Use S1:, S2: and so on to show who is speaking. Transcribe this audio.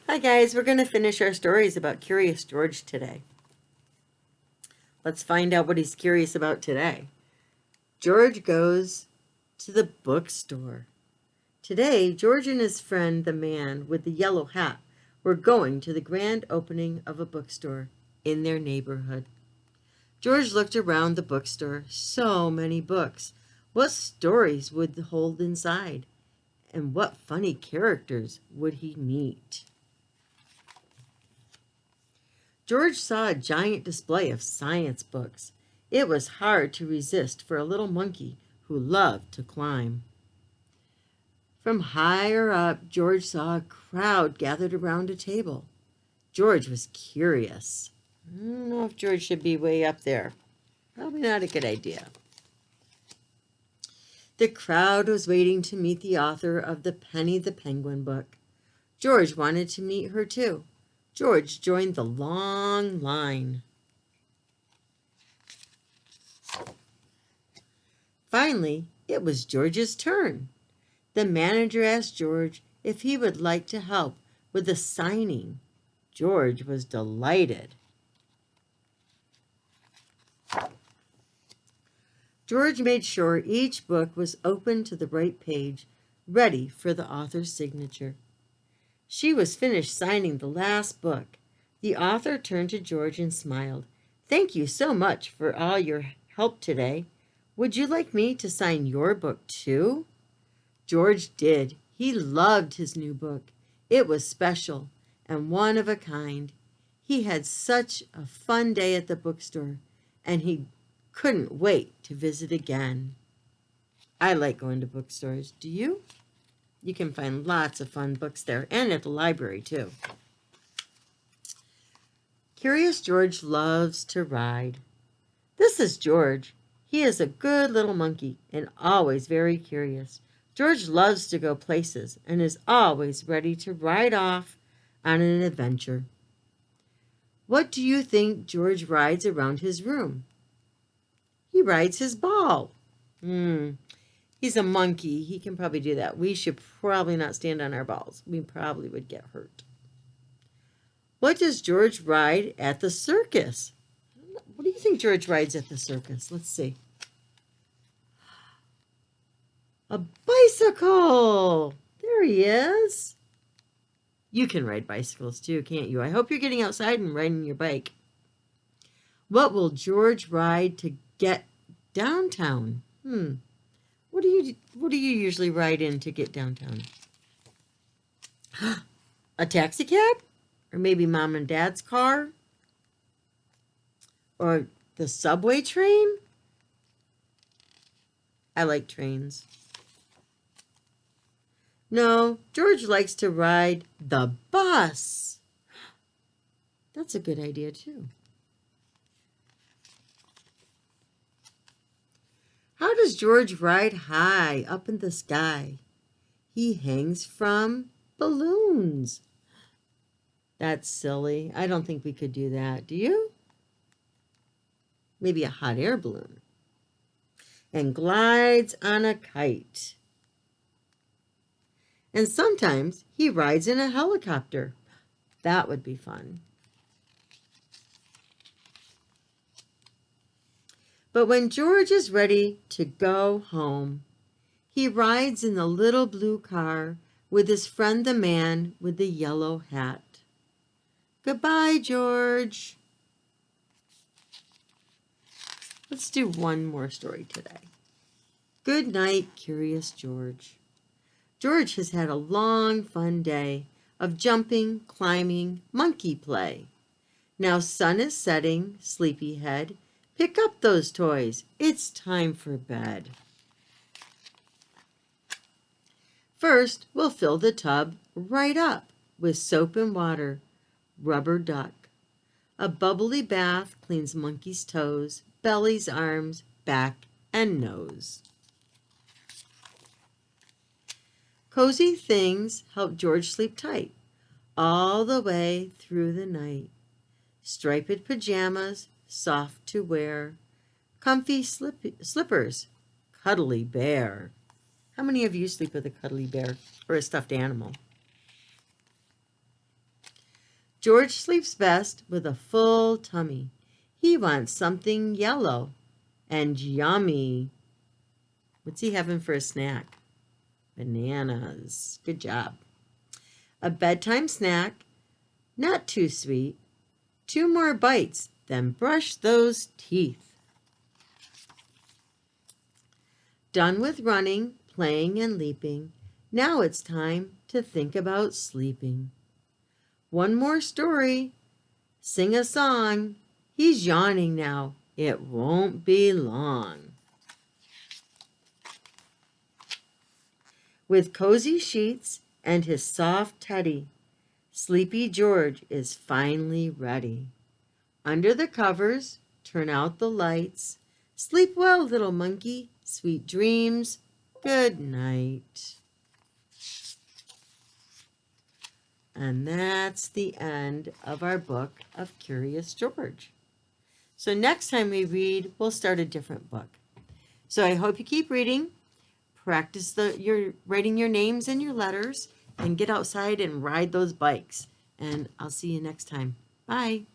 S1: Hi guys, we're going to finish our stories about Curious George today. Let's find out what he's curious about today. George goes to the bookstore. Today, George and his friend, the man with the yellow hat, were going to the grand opening of a bookstore in their neighborhood. George looked around the bookstore. So many books. What stories would they hold inside? And what funny characters would he meet? George saw a giant display of science books. It was hard to resist for a little monkey who loved to climb. From higher up, George saw a crowd gathered around a table. George was curious. I don't know if George should be way up there. Probably not a good idea. The crowd was waiting to meet the author of the Penny the Penguin book. George wanted to meet her too. George joined the long line. Finally, it was George's turn. The manager asked George if he would like to help with the signing. George was delighted. George made sure each book was open to the right page, ready for the author's signature. She was finished signing the last book. The author turned to George and smiled. "Thank you so much for all your help today. Would you like me to sign your book too?" George did. He loved his new book. It was special and one of a kind. He had such a fun day at the bookstore, and he couldn't wait to visit again. I like going to bookstores. Do you? You can find lots of fun books there, and at the library too. Curious George loves to ride. This is George. He is a good little monkey and always very curious. George loves to go places and is always ready to ride off on an adventure. What do you think George rides around his room? He rides his ball. He's a monkey. He can probably do that. We should probably not stand on our balls. We probably would get hurt. What does George ride at the circus? What do you think George rides at the circus? Let's see. A bicycle. There he is. You can ride bicycles too, can't you? I hope you're getting outside and riding your bike. What will George ride to get downtown? What do you usually ride in to get downtown? A taxi cab? Or maybe mom and dad's car? Or the subway train? I like trains. No, George likes to ride the bus. That's a good idea too. How does George ride high up in the sky? He hangs from balloons. That's silly. I don't think we could do that. Do you? Maybe a hot air balloon. And glides on a kite. And sometimes he rides in a helicopter. That would be fun. But when George is ready to go home, he rides in the little blue car with his friend the man with the yellow hat. Goodbye, George. Let's do one more story today. Good night, Curious George. George has had a long, fun day of jumping, climbing, monkey play. Now sun is setting, sleepyhead. Pick up those toys. It's time for bed. First, we'll fill the tub right up with soap and water. Rubber duck. A bubbly bath cleans monkey's toes, bellies, arms, back, and nose. Cozy things help George sleep tight all the way through the night. Striped pajamas, soft to wear, comfy slippers, cuddly bear. How many of you sleep with a cuddly bear or a stuffed animal? George sleeps best with a full tummy. He wants something yellow and yummy. What's he having for a snack? Bananas. Good job. A bedtime snack, not too sweet. 2 more bites, then brush those teeth. Done with running, playing, and leaping. Now it's time to think about sleeping. One more story. Sing a song. He's yawning now. It won't be long. With cozy sheets and his soft teddy, Sleepy George is finally ready. Under the covers, turn out the lights. Sleep well, little monkey. Sweet dreams. Good night. And that's the end of our book of Curious George. So next time we read, we'll start a different book. So I hope you keep reading. Practice your writing your names and your letters, and get outside and ride those bikes. And I'll see you next time. Bye.